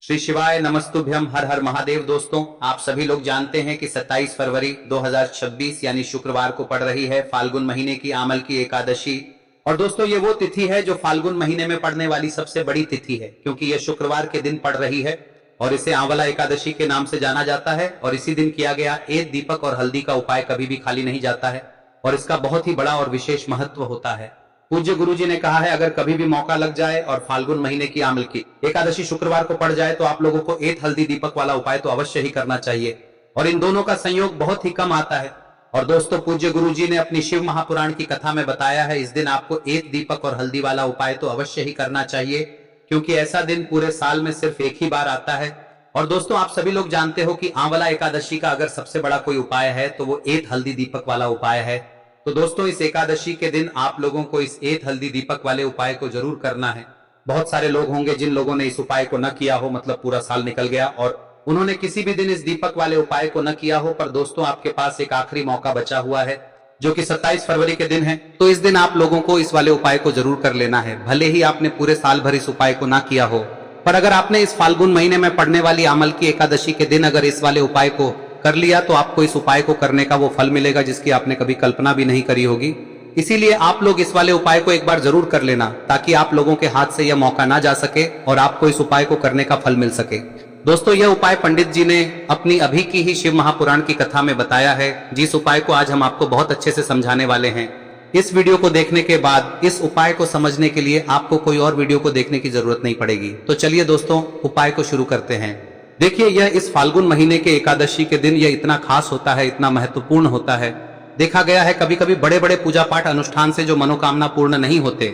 श्री शिवाय नमस्तुभ्यम हर हर महादेव। दोस्तों, आप सभी लोग जानते हैं कि 27 फरवरी 2026 यानी शुक्रवार को पड़ रही है फाल्गुन महीने की आमल की एकादशी। और दोस्तों, ये वो तिथि है जो फाल्गुन महीने में पड़ने वाली सबसे बड़ी तिथि है, क्योंकि ये शुक्रवार के दिन पड़ रही है और इसे आंवला एकादशी के नाम से जाना जाता है। और इसी दिन किया गया एक दीपक और हल्दी का उपाय कभी भी खाली नहीं जाता है और इसका बहुत ही बड़ा और विशेष महत्व होता है। पूज्य गुरुजी ने कहा है, अगर कभी भी मौका लग जाए और फाल्गुन महीने की आमल की एकादशी शुक्रवार को पड़ जाए तो आप लोगों को एक हल्दी दीपक वाला उपाय तो अवश्य ही करना चाहिए। और इन दोनों का संयोग बहुत ही कम आता है। और दोस्तों, पूज्य गुरुजी ने अपनी शिव महापुराण की कथा में बताया है, इस दिन आपको एक दीपक और हल्दी वाला उपाय तो अवश्य ही करना चाहिए, क्योंकि ऐसा दिन पूरे साल में सिर्फ एक ही बार आता है। और दोस्तों, आप सभी लोग जानते हो कि आंवला एकादशी का अगर सबसे बड़ा कोई उपाय है तो वो एक हल्दी दीपक वाला उपाय है। तो दोस्तों, इस एकादशी के दिन आप लोगों को इस एक हल्दी दीपक वाले उपाय को जरूर करना है। बहुत सारे लोग होंगे जिन लोगों ने इस उपाय को न किया हो, मतलब पूरा साल निकल गया और उन्होंने किसी भी दिन इस दीपक वाले उपाय को न किया हो। पर दोस्तों, आपके पास एक आखिरी मौका बचा हुआ है जो कि 27 फरवरी के दिन है। तो इस दिन आप लोगों को इस वाले उपाय को जरूर कर लेना है, भले ही आपने पूरे साल भर इस उपाय को ना किया हो। पर अगर आपने इस फाल्गुन महीने में पड़ने वाली आमल की एकादशी के दिन अगर इस वाले उपाय को कर लिया तो आपको इस उपाय को करने का वो फल मिलेगा जिसकी आपने कभी कल्पना भी नहीं करी होगी। इसीलिए आप लोग इस वाले उपाय को एक बार जरूर कर लेना, ताकि आप लोगों के हाथ से यह मौका ना जा सके और आपको इस उपाय को करने का फल मिल सके। दोस्तों, यह उपाय पंडित जी ने अपनी अभी की ही शिव महापुराण की कथा में बताया है, जिस उपाय को आज हम आपको बहुत अच्छे से समझाने वाले हैं। इस वीडियो को देखने के बाद इस उपाय को समझने के लिए आपको कोई और वीडियो को देखने की जरूरत नहीं पड़ेगी। तो चलिए दोस्तों, उपाय को शुरू करते हैं। देखिए, यह इस फाल्गुन महीने के एकादशी के दिन यह इतना खास होता है, इतना महत्वपूर्ण होता है। देखा गया है कभी कभी बड़े बड़े पूजा पाठ अनुष्ठान से जो मनोकामना पूर्ण नहीं होते,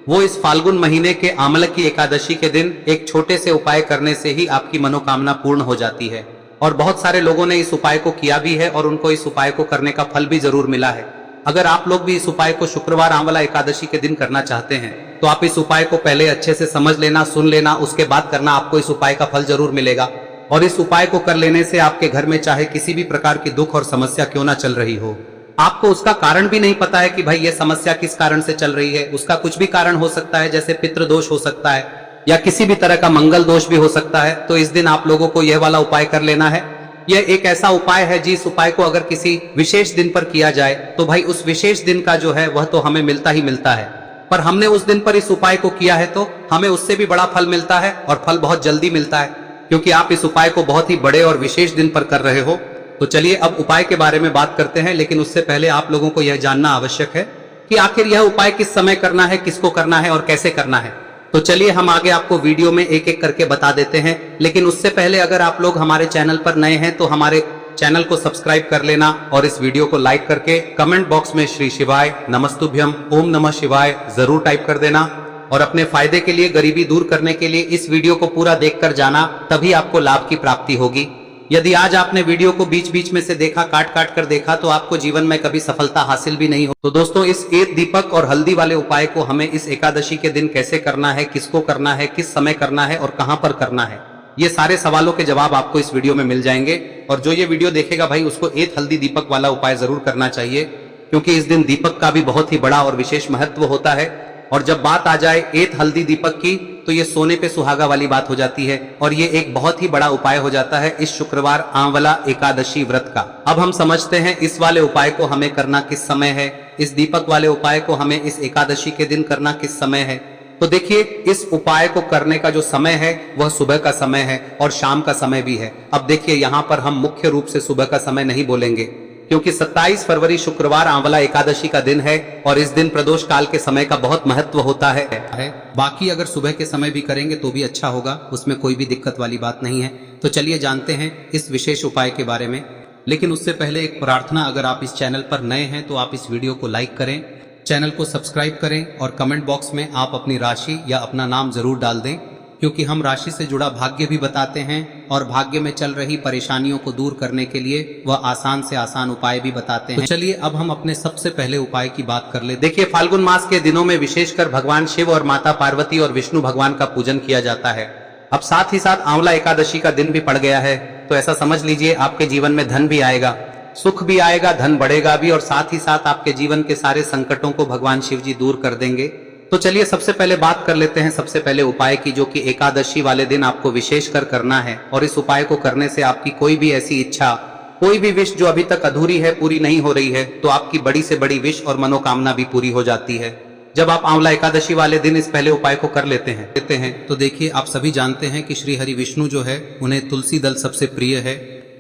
वो इस फाल्गुन महीने के आमल की एकादशी के दिन एक छोटे से उपाय करने से ही आपकी मनोकामना पूर्ण हो जाती है। और बहुत सारे लोगों ने इस उपाय को किया भी है और उनको इस उपाय को करने का फल भी जरूर मिला है। अगर आप लोग भी इस उपाय को शुक्रवार आंवला एकादशी के दिन करना चाहते हैं तो आप इस उपाय को पहले अच्छे से समझ लेना, सुन लेना, उसके बाद करना, आपको इस उपाय का फल जरूर मिलेगा। और इस उपाय को कर लेने से आपके घर में चाहे किसी भी प्रकार की दुख और समस्या क्यों ना चल रही हो, आपको उसका कारण भी नहीं पता है कि भाई ये समस्या किस कारण से चल रही है, उसका कुछ भी कारण हो सकता है, जैसे पितृदोष हो सकता है या किसी भी तरह का मंगल दोष भी हो सकता है। तो इस दिन आप लोगों को यह वाला उपाय कर लेना है। यह एक ऐसा उपाय है जिस उपाय को अगर किसी विशेष दिन पर किया जाए तो भाई उस विशेष दिन का जो है वह तो हमें मिलता ही मिलता है। पर हमने उस दिन पर इस उपाय को किया है तो हमें उससे भी बड़ा फल मिलता है और फल बहुत जल्दी मिलता है, क्योंकि आप इस उपाय को बहुत ही बड़े और विशेष दिन पर कर रहे हो। तो चलिए अब उपाय के बारे में बात करते हैं, लेकिन उससे पहले आप लोगों को यह जानना आवश्यक है कि आखिर यह उपाय किस समय करना है, किसको करना है और कैसे करना है। तो चलिए हम आगे आपको वीडियो में एक एक करके बता देते हैं। लेकिन उससे पहले अगर आप लोग हमारे चैनल पर नए हैं तो हमारे चैनल को सब्सक्राइब कर लेना और इस वीडियो को लाइक करके कमेंट बॉक्स में श्री शिवाय नमस्तुभ्यम ओम नमः शिवाय जरूर टाइप कर देना। और अपने फायदे के लिए, गरीबी दूर करने के लिए इस वीडियो को पूरा देखकर जाना, तभी आपको लाभ की प्राप्ति होगी। यदि आज आपने वीडियो को बीच बीच में से देखा, काट काट कर देखा, तो आपको जीवन में कभी सफलता हासिल भी नहीं हो। तो दोस्तों, इस एक दीपक और हल्दी वाले उपाय को हमें इस एकादशी के दिन कैसे करना है, किसको करना है, किस समय करना है और कहां पर करना है, ये सारे सवालों के जवाब आपको इस वीडियो में मिल जाएंगे। और जो ये वीडियो देखेगा भाई, उसको एक हल्दी दीपक वाला उपाय जरूर करना चाहिए, क्योंकि इस दिन दीपक का भी बहुत ही बड़ा और विशेष महत्व होता है। और जब बात आ जाए एक हल्दी दीपक की तो ये सोने पे सुहागा वाली बात हो जाती है और ये एक बहुत ही बड़ा उपाय हो जाता है इस शुक्रवार आंवला एकादशी व्रत का। अब हम समझते हैं इस वाले उपाय को हमें करना किस समय है, इस दीपक वाले उपाय को हमें इस एकादशी के दिन करना किस समय है। तो देखिए, इस उपाय को करने का जो समय है वह सुबह का समय है और शाम का समय भी है। अब देखिए, यहाँ पर हम मुख्य रूप से सुबह का समय नहीं बोलेंगे, क्योंकि 27 फरवरी शुक्रवार आंवला एकादशी का दिन है और इस दिन प्रदोष काल के समय का बहुत महत्व होता है। बाकी अगर सुबह के समय भी करेंगे तो भी अच्छा होगा, उसमें कोई भी दिक्कत वाली बात नहीं है। तो चलिए जानते हैं इस विशेष उपाय के बारे में। लेकिन उससे पहले एक प्रार्थना, अगर आप इस चैनल पर नए हैं तो आप इस वीडियो को लाइक करें, चैनल को सब्सक्राइब करें और कमेंट बॉक्स में आप अपनी राशि या अपना नाम जरूर डाल दें, क्योंकि हम राशि से जुड़ा भाग्य भी बताते हैं और भाग्य में चल रही परेशानियों को दूर करने के लिए वह आसान से आसान उपाय भी बताते हैं। तो चलिए अब हम अपने सबसे पहले उपाय की बात कर ले। देखिए, फाल्गुन मास के दिनों में विशेषकर भगवान शिव और माता पार्वती और विष्णु भगवान का पूजन किया जाता है। अब साथ ही साथ आंवला एकादशी का दिन भी पड़ गया है, तो ऐसा समझ लीजिए आपके जीवन में धन भी आएगा, सुख भी आएगा, धन बढ़ेगा भी और साथ ही साथ आपके जीवन के सारे संकटों को भगवान शिव जी दूर कर देंगे। तो चलिए सबसे पहले बात कर लेते हैं सबसे पहले उपाय की, जो कि एकादशी वाले दिन आपको विशेषकर करना है। और इस उपाय को करने से आपकी कोई भी ऐसी इच्छा, कोई भी विश जो अभी तक अधूरी है, पूरी नहीं हो रही है, तो आपकी बड़ी से बड़ी विश और मनोकामना भी पूरी हो जाती है जब आप आंवला एकादशी वाले दिन इस पहले उपाय को कर लेते हैं। तो देखिए, आप सभी जानते हैं कि श्री हरि विष्णु जो है, उन्हें तुलसी दल सबसे प्रिय है।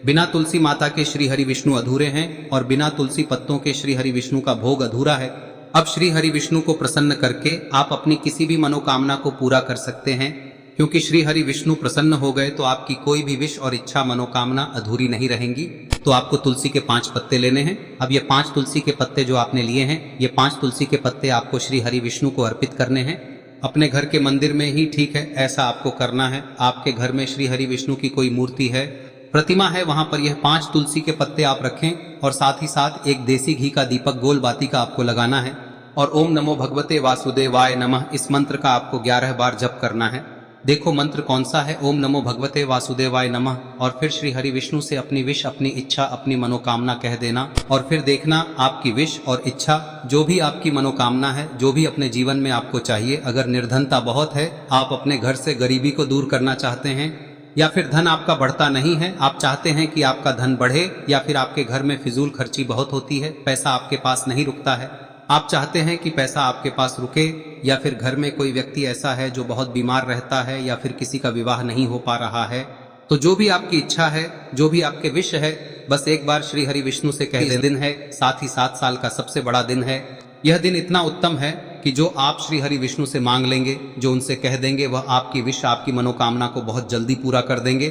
बिना तुलसी माता के श्री हरि विष्णु अधूरे हैं और बिना तुलसी पत्तों के श्री हरि विष्णु का भोग अधूरा है। अब श्री हरि विष्णु को प्रसन्न करके आप अपनी किसी भी मनोकामना को पूरा कर सकते हैं, क्योंकि श्री हरि विष्णु प्रसन्न हो गए तो आपकी कोई भी विश और इच्छा मनोकामना अधूरी नहीं रहेंगी। तो आपको तुलसी के 5 पत्ते लेने हैं। अब ये 5 तुलसी के पत्ते जो आपने लिए हैं, ये 5 तुलसी के पत्ते आपको श्री हरि विष्णु को अर्पित करने हैं। अपने घर के मंदिर में ही ठीक है, ऐसा आपको करना है। आपके घर में श्री हरि विष्णु की कोई मूर्ति है, प्रतिमा है, वहां पर यह 5 तुलसी के पत्ते आप रखें और साथ ही साथ एक देसी घी का दीपक गोल बाती का आपको लगाना है। और ओम नमो भगवते वासुदेवाय नमः इस मंत्र का आपको 11 बार जप करना है। देखो मंत्र कौन सा है, ओम नमो भगवते वासुदेवाय नमः, और फिर श्री हरि विष्णु से अपनी विश, अपनी इच्छा, अपनी मनोकामना कह देना। और फिर देखना आपकी विश और इच्छा, जो भी आपकी मनोकामना है, जो भी अपने जीवन में आपको चाहिए। अगर निर्धनता बहुत है, आप अपने घर से गरीबी को दूर करना चाहते हैं, या फिर धन आपका बढ़ता नहीं है, आप चाहते हैं कि आपका धन बढ़े, या फिर आपके घर में फिजूल खर्ची बहुत होती है, पैसा आपके पास नहीं रुकता है, आप चाहते हैं कि पैसा आपके पास रुके, या फिर घर में कोई व्यक्ति ऐसा है जो बहुत बीमार रहता है, या फिर किसी का विवाह नहीं हो पा रहा है, तो जो भी आपकी इच्छा है, जो भी आपके विश है, बस एक बार श्री हरि विष्णु से कह दिन है। साथ ही 7 साल का सबसे बड़ा दिन है। यह दिन इतना उत्तम है कि जो आप श्री हरि विष्णु से मांग लेंगे, जो उनसे कह देंगे, वह आपकी विश, आपकी मनोकामना को बहुत जल्दी पूरा कर देंगे।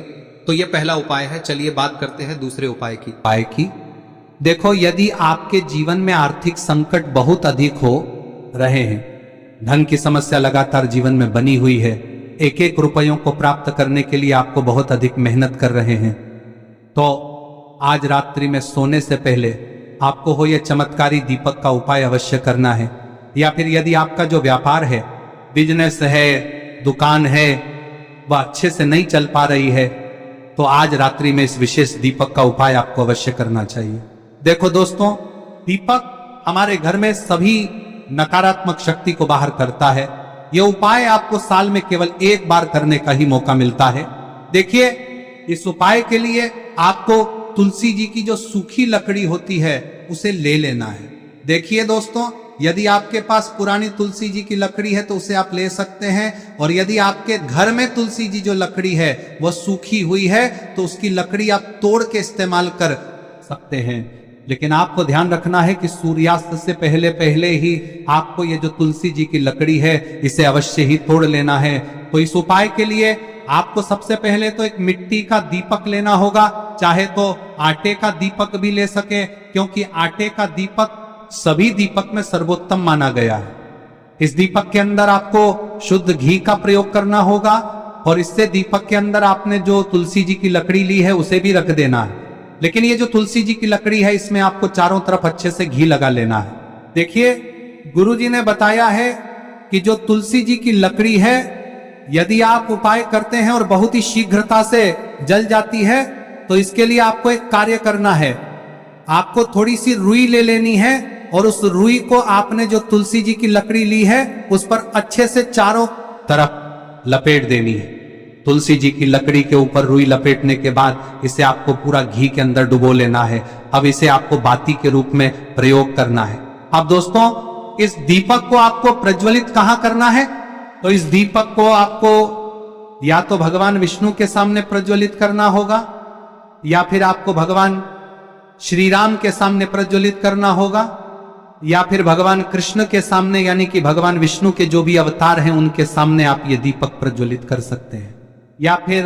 तो यह पहला उपाय है। चलिए बात करते हैं दूसरे उपाय की। देखो, यदि आपके जीवन में आर्थिक संकट बहुत अधिक हो रहे हैं, धन की समस्या लगातार जीवन में बनी हुई है, एक एक रुपयों को प्राप्त करने के लिए आपको बहुत अधिक मेहनत कर रहे हैं, तो आज रात्रि में सोने से पहले आपको हो यह चमत्कारी दीपक का उपाय अवश्य करना है। या फिर यदि आपका जो व्यापार है, बिजनेस है, दुकान है, वह अच्छे से नहीं चल पा रही है, तो आज रात्रि में इस विशेष दीपक का उपाय आपको अवश्य करना चाहिए। देखो दोस्तों, दीपक हमारे घर में सभी नकारात्मक शक्ति को बाहर करता है। यह उपाय आपको साल में केवल 1 बार करने का ही मौका मिलता है। देखिए, इस उपाय के लिए आपको तुलसी जी की जो सूखी लकड़ी होती है उसे ले लेना है। देखिए दोस्तों, यदि आपके पास पुरानी तुलसी जी की लकड़ी है तो उसे आप ले सकते हैं, और यदि आपके घर में तुलसी जी जो लकड़ी है वह सूखी हुई है तो उसकी लकड़ी आप तोड़ के इस्तेमाल कर सकते हैं। लेकिन आपको ध्यान रखना है कि सूर्यास्त से पहले पहले ही आपको ये जो तुलसी जी की लकड़ी है इसे अवश्य ही तोड़ लेना है। तो इस उपाय के लिए आपको सबसे पहले तो एक मिट्टी का दीपक लेना होगा, चाहे तो आटे का दीपक भी ले सके, क्योंकि आटे का दीपक सभी दीपक में सर्वोत्तम माना गया है। इस दीपक के अंदर आपको शुद्ध घी का प्रयोग करना होगा, और इससे दीपक के अंदर आपने जो तुलसी जी की लकड़ी ली है उसे भी रख देना है। लेकिन ये जो तुलसी जी की लकड़ी है, इसमें आपको चारों तरफ अच्छे से घी लगा लेना है। देखिए, गुरुजी ने बताया है कि जो तुलसी जी की लकड़ी है, यदि आप उपाय करते हैं और बहुत ही शीघ्रता से जल जाती है, तो इसके लिए आपको एक कार्य करना है। आपको थोड़ी सी रुई ले लेनी है, और उस रुई को आपने जो तुलसी जी की लकड़ी ली है उस पर अच्छे से चारों तरफ लपेट देनी है। तुलसी जी की लकड़ी के ऊपर रुई लपेटने के बाद इसे आपको पूरा घी के अंदर डुबो लेना है। अब इसे आपको बाती के रूप में प्रयोग करना है। अब दोस्तों, इस दीपक को आपको प्रज्वलित कहां करना है? तो इस दीपक को आपको या तो भगवान विष्णु के सामने प्रज्वलित करना होगा, या फिर आपको भगवान श्री राम के सामने प्रज्वलित करना होगा, या फिर भगवान कृष्ण के सामने, यानी कि भगवान विष्णु के जो भी अवतार हैं उनके सामने आप ये दीपक प्रज्वलित कर सकते हैं। या फिर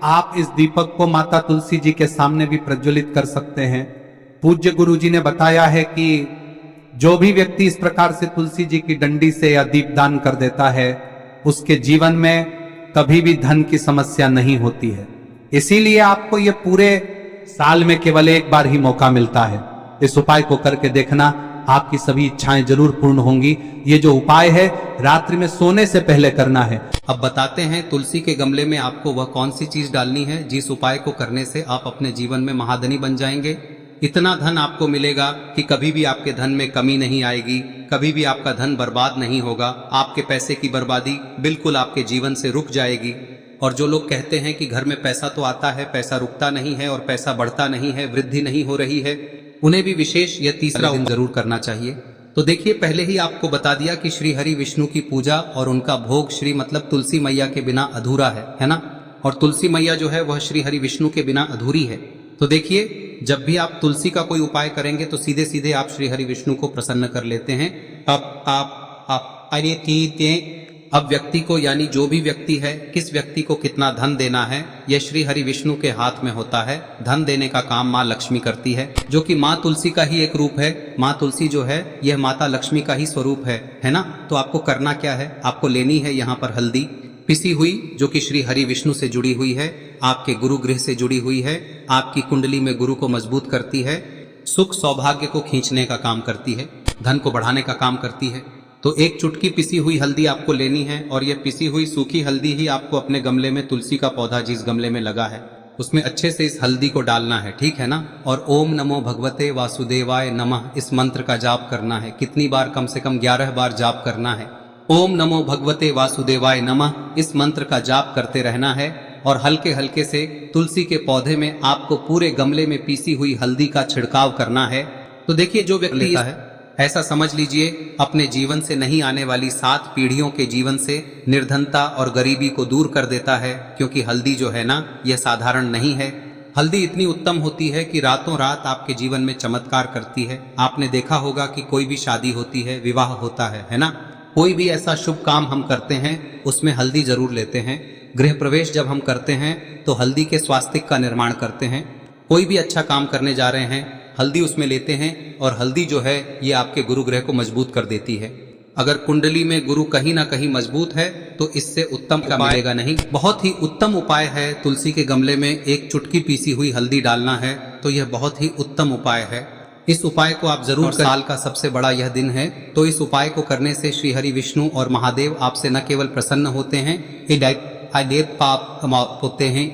आप इस दीपक को माता तुलसी जी के सामने भी प्रज्वलित कर सकते हैं। पूज्य गुरु जी ने बताया है कि जो भी व्यक्ति इस प्रकार से तुलसी जी की डंडी से या दीपदान कर देता है, उसके जीवन में कभी भी धन की समस्या नहीं होती है। इसीलिए आपको ये पूरे साल में केवल 1 बार ही मौका मिलता है। इस उपाय को करके देखना, आपकी सभी इच्छाएं जरूर पूर्ण होंगी। ये जो उपाय है रात्रि में सोने से पहले करना है। अब बताते हैं तुलसी के गमले में आपको वह कौन सी चीज डालनी है जिस उपाय को करने से आप अपने जीवन में महाधनी बन जाएंगे। इतना धन आपको मिलेगा कि कभी भी आपके धन में कमी नहीं आएगी, कभी भी आपका धन बर्बाद नहीं होगा। आपके पैसे की बर्बादी बिल्कुल आपके जीवन से रुक जाएगी। और जो लोग कहते हैं कि घर में पैसा तो आता है, पैसा रुकता नहीं है और पैसा बढ़ता नहीं है, वृद्धि नहीं हो रही है, उन्हें भी विशेष यह तीसरा दिन जरूर करना चाहिए। तो देखिए, पहले ही आपको बता दिया कि श्री हरि विष्णु की पूजा और उनका भोग श्री मतलब तुलसी मैया के बिना अधूरा है ना। और तुलसी मैया जो है वह श्री हरि विष्णु के बिना अधूरी है। तो देखिए, जब भी आप तुलसी का कोई उपाय करेंगे तो सीधे सीधे आप श्री हरि विष्णु को प्रसन्न कर लेते हैं। अब व्यक्ति को, यानी जो भी व्यक्ति है, किस व्यक्ति को कितना धन देना है, यह श्री हरि विष्णु के हाथ में होता है। धन देने का काम माँ लक्ष्मी करती है, जो कि माँ तुलसी का ही एक रूप है। माँ तुलसी जो है यह माता लक्ष्मी का ही स्वरूप है ना। तो आपको करना क्या है, आपको लेनी है यहाँ पर हल्दी पिसी हुई, जो कि श्री हरि विष्णु से जुड़ी हुई है, आपके गुरु गृह से जुड़ी हुई है, आपकी कुंडली में गुरु को मजबूत करती है, सुख सौभाग्य को खींचने का काम करती है, धन को बढ़ाने का काम करती है। तो एक चुटकी पिसी हुई हल्दी आपको लेनी है और यह पिसी हुई सूखी हल्दी ही आपको अपने गमले में, तुलसी का पौधा जिस गमले में लगा है उसमें अच्छे से इस हल्दी को डालना है, ठीक है ना। और ओम नमो भगवते वासुदेवाय नमः इस मंत्र का जाप करना है। कितनी बार? कम से कम 11 बार जाप करना है। ओम नमो भगवते वासुदेवाय नमः इस मंत्र का जाप करते रहना है और हल्के हल्के से तुलसी के पौधे में आपको पूरे गमले में पीसी हुई हल्दी का छिड़काव करना है। तो देखिए, जो व्यक्ति लेता है, ऐसा समझ लीजिए अपने जीवन से नहीं आने वाली 7 पीढ़ियों के जीवन से निर्धनता और गरीबी को दूर कर देता है। क्योंकि हल्दी जो है ना, यह साधारण नहीं है। हल्दी इतनी उत्तम होती है कि रातों रात आपके जीवन में चमत्कार करती है। आपने देखा होगा कि कोई भी शादी होती है, विवाह होता है ना, कोई भी ऐसा शुभ काम हम करते हैं उसमें हल्दी जरूर लेते हैं। गृह प्रवेश जब हम करते हैं तो हल्दी के स्वास्तिक का निर्माण करते हैं। कोई भी अच्छा काम करने जा रहे हैं, हल्दी उसमें लेते हैं और हल्दी जो है ये आपके गुरु ग्रह को मजबूत कर देती है। अगर कुंडली में गुरु कहीं ना कहीं मजबूत है तो इससे उत्तम का मिलेगा नहीं। बहुत ही उत्तम उपाय है, तुलसी के गमले में एक चुटकी पीसी हुई हल्दी डालना है। तो यह बहुत ही उत्तम उपाय है। इस उपाय को आप जरूर करें। साल का सबसे बड़ा यह दिन है, तो इस उपाय को करने से श्री हरि विष्णु और महादेव आपसे न केवल प्रसन्न होते हैं, पाप होते हैं,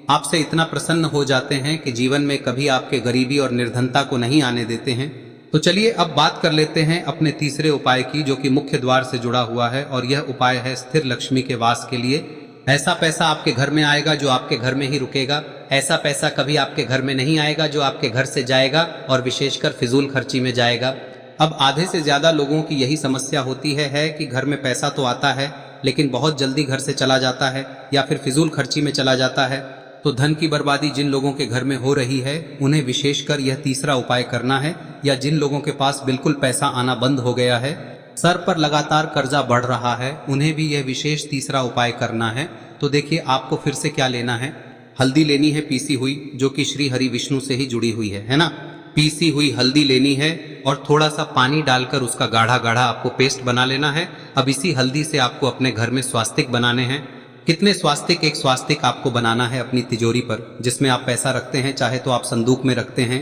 आपसे इतना प्रसन्न हो जाते हैं कि जीवन में कभी आपके गरीबी और निर्धनता को नहीं आने देते हैं। तो चलिए अब बात कर लेते हैं अपने तीसरे उपाय की, जो कि मुख्य द्वार से जुड़ा हुआ है। और यह उपाय है स्थिर लक्ष्मी के वास के लिए। ऐसा पैसा आपके घर में आएगा जो आपके घर में ही रुकेगा। ऐसा पैसा कभी आपके घर में नहीं आएगा जो आपके घर से जाएगा और विशेषकर फिजूल खर्ची में जाएगा। अब आधे से ज्यादा लोगों की यही समस्या होती है कि घर में पैसा तो आता है लेकिन बहुत जल्दी घर से चला जाता है या फिर फिजूल खर्ची में चला जाता है। तो धन की बर्बादी जिन लोगों के घर में हो रही है उन्हें विशेषकर यह तीसरा उपाय करना है। या जिन लोगों के पास बिल्कुल पैसा आना बंद हो गया है, सर पर लगातार कर्जा बढ़ रहा है, उन्हें भी यह विशेष तीसरा उपाय करना है। तो देखिए, आपको फिर से क्या लेना है, हल्दी लेनी है पीसी हुई, जो कि श्री हरि विष्णु से ही जुड़ी हुई है ना। पीसी हुई हल्दी लेनी है और थोड़ा सा पानी डालकर उसका गाढ़ा गाढ़ा आपको पेस्ट बना लेना है। अब इसी हल्दी से आपको अपने घर में स्वास्तिक बनाने हैं। कितने स्वास्तिक? एक स्वास्तिक आपको बनाना है अपनी तिजोरी पर, जिसमें आप पैसा रखते हैं। चाहे तो आप संदूक में रखते हैं,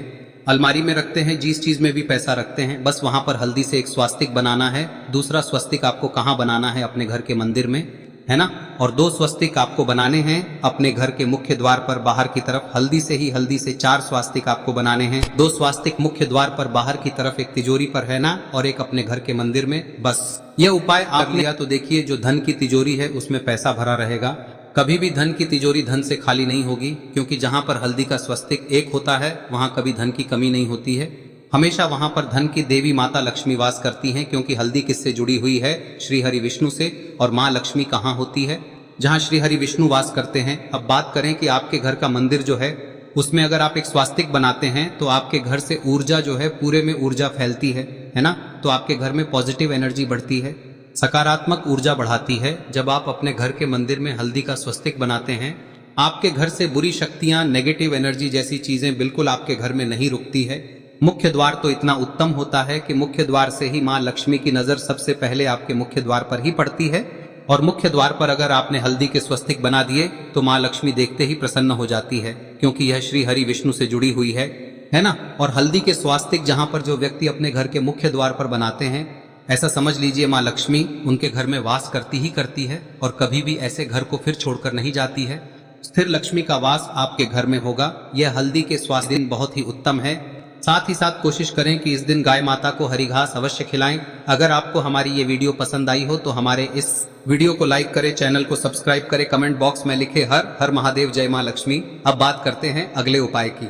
अलमारी में रखते हैं, जिस चीज में भी पैसा रखते हैं, बस वहां पर हल्दी से एक स्वास्तिक बनाना है। दूसरा स्वस्तिक आपको कहाँ बनाना है? अपने घर के मंदिर में, है ना। और 2 स्वस्तिक आपको बनाने हैं अपने घर के मुख्य द्वार पर बाहर की तरफ। हल्दी से 4 स्वास्तिक आपको बनाने हैं। 2 स्वास्तिक मुख्य द्वार पर बाहर की तरफ, एक तिजोरी पर, है ना, और एक अपने घर के मंदिर में। बस यह उपाय आप लिया तो देखिए, जो धन की तिजोरी है उसमें पैसा भरा रहेगा। कभी भी धन की तिजोरी धन से खाली नहीं होगी, क्योंकि जहां पर हल्दी का स्वस्तिक एक होता है वहां कभी धन की कमी नहीं होती है। हमेशा वहां पर धन की देवी माता लक्ष्मी वास करती हैं, क्योंकि हल्दी किससे जुड़ी हुई है? श्री हरि विष्णु से। और माँ लक्ष्मी कहाँ होती है? जहाँ श्री हरि विष्णु वास करते हैं। अब बात करें कि आपके घर का मंदिर जो है उसमें अगर आप एक स्वास्तिक बनाते हैं तो आपके घर से ऊर्जा जो है, पूरे में ऊर्जा फैलती है ना। तो आपके घर में पॉजिटिव एनर्जी बढ़ती है, सकारात्मक ऊर्जा बढ़ाती है। जब आप अपने घर के मंदिर में हल्दी का स्वस्तिक बनाते हैं, आपके घर से बुरी शक्तियां, नेगेटिव एनर्जी जैसी चीजें बिल्कुल आपके घर में नहीं रुकती है। मुख्य द्वार तो इतना उत्तम होता है कि मुख्य द्वार से ही माँ लक्ष्मी की नजर सबसे पहले आपके मुख्य द्वार पर ही पड़ती है। और मुख्य द्वार पर अगर आपने हल्दी के स्वस्तिक बना दिए तो माँ लक्ष्मी देखते ही प्रसन्न हो जाती है, क्योंकि यह श्री हरि विष्णु से जुड़ी हुई है ना। और हल्दी के स्वास्तिक जहां पर जो व्यक्ति अपने घर के मुख्य द्वार पर बनाते हैं, ऐसा समझ लीजिए माँ लक्ष्मी उनके घर में वास करती ही करती है और कभी भी ऐसे घर को फिर छोड़कर नहीं जाती है। स्थिर लक्ष्मी का वास आपके घर में होगा। यह हल्दी के स्वास्थ्य दिन बहुत ही उत्तम है। साथ ही साथ कोशिश करें कि इस दिन गाय माता को हरी घास अवश्य खिलाएं। अगर आपको हमारी ये वीडियो पसंद आई हो तो हमारे इस वीडियो को लाइक करें, चैनल को सब्सक्राइब करें, कमेंट बॉक्स में लिखे हर हर महादेव, जय मां लक्ष्मी। अब बात करते हैं अगले उपाय की।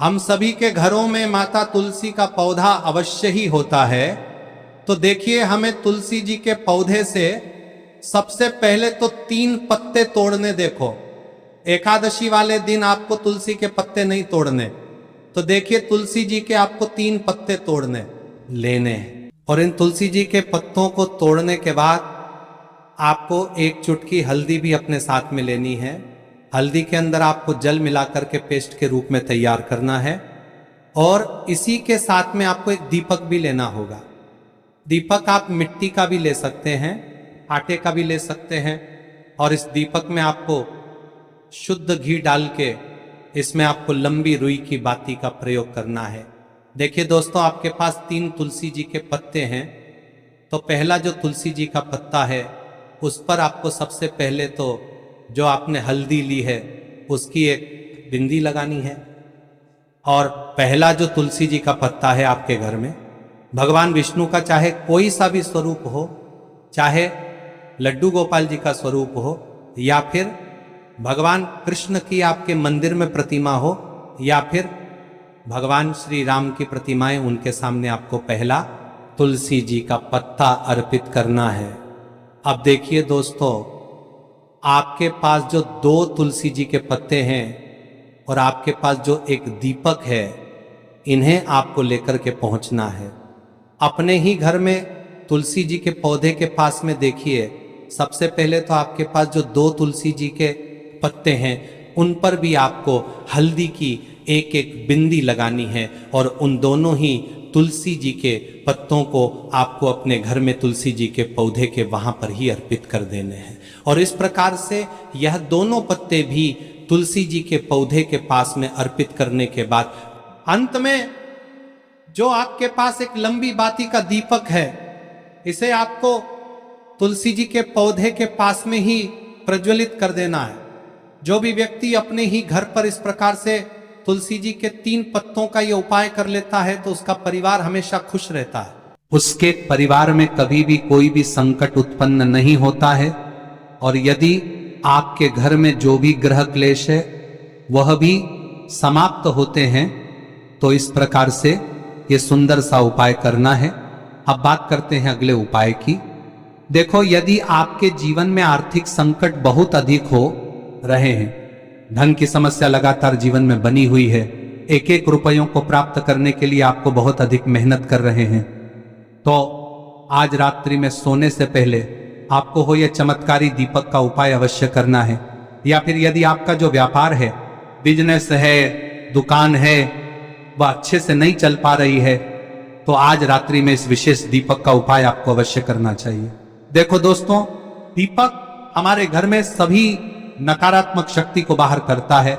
हम सभी के घरों में माता तुलसी का पौधा अवश्य ही होता है। तो देखिए, हमें तुलसी जी के पौधे से सबसे पहले तो 3 पत्ते तोड़ने। देखो, एकादशी वाले दिन आपको तुलसी के पत्ते नहीं तोड़ने। तो देखिए, तुलसी जी के आपको 3 पत्ते तोड़ने लेने हैं। और इन तुलसी जी के पत्तों को तोड़ने के बाद आपको 1 चुटकी हल्दी भी अपने साथ में लेनी है। हल्दी के अंदर आपको जल मिलाकर के पेस्ट के रूप में तैयार करना है। और इसी के साथ में आपको एक दीपक भी लेना होगा। दीपक आप मिट्टी का भी ले सकते हैं, आटे का भी ले सकते हैं। और इस दीपक में आपको शुद्ध घी डाल के इसमें आपको लंबी रुई की बाती का प्रयोग करना है। देखिए दोस्तों, आपके पास 3 तुलसी जी के पत्ते हैं। तो पहला जो तुलसी जी का पत्ता है उस पर आपको सबसे पहले तो जो आपने हल्दी ली है उसकी एक बिंदी लगानी है। और पहला जो तुलसी जी का पत्ता है आपके घर में, भगवान विष्णु का चाहे कोई सा भी स्वरूप हो, चाहे लड्डू गोपाल जी का स्वरूप हो, या फिर भगवान कृष्ण की आपके मंदिर में प्रतिमा हो, या फिर भगवान श्री राम की प्रतिमाएं, उनके सामने आपको पहला तुलसी जी का पत्ता अर्पित करना है। अब देखिए दोस्तों, आपके पास जो 2 तुलसी जी के पत्ते हैं और आपके पास जो एक दीपक है, इन्हें आपको लेकर के पहुंचना है। अपने ही घर में तुलसी जी के पौधे के पास में देखिए, सबसे पहले तो आपके पास जो 2 तुलसी जी के पत्ते हैं उन पर भी आपको हल्दी की एक एक बिंदी लगानी है। और उन दोनों ही तुलसी जी के पत्तों को आपको अपने घर में तुलसी जी के पौधे के वहां पर ही अर्पित कर देने हैं। और इस प्रकार से यह दोनों पत्ते भी तुलसी जी के पौधे के पास में अर्पित करने के बाद अंत में जो आपके पास एक लंबी बाती का दीपक है, इसे आपको तुलसी जी के पौधे के पास में ही प्रज्वलित कर देना है। जो भी व्यक्ति अपने ही घर पर इस प्रकार से तुलसी जी के 3 पत्तों का यह उपाय कर लेता है तो उसका परिवार हमेशा खुश रहता है। उसके परिवार में कभी भी कोई भी संकट उत्पन्न नहीं होता है। और यदि आपके घर में जो भी ग्रह क्लेश है वह भी समाप्त होते हैं। तो इस प्रकार से ये सुंदर सा उपाय करना है। अब बात करते हैं अगले उपाय की। देखो, यदि आपके जीवन में आर्थिक संकट बहुत अधिक हो रहे हैं, धन की समस्या लगातार जीवन में बनी हुई है, एक एक रुपयों को प्राप्त करने के लिए आपको बहुत अधिक मेहनत कर रहे हैं, तो आज रात्रि में सोने से पहले आपको हो यह चमत्कारी दीपक का उपाय अवश्य करना है। या फिर यदि आपका जो व्यापार है, बिजनेस है, दुकान है, वह अच्छे से नहीं चल पा रही है, तो आज रात्रि में इस विशेष दीपक का उपाय आपको अवश्य करना चाहिए। देखो दोस्तों, दीपक हमारे घर में सभी नकारात्मक शक्ति को बाहर करता है।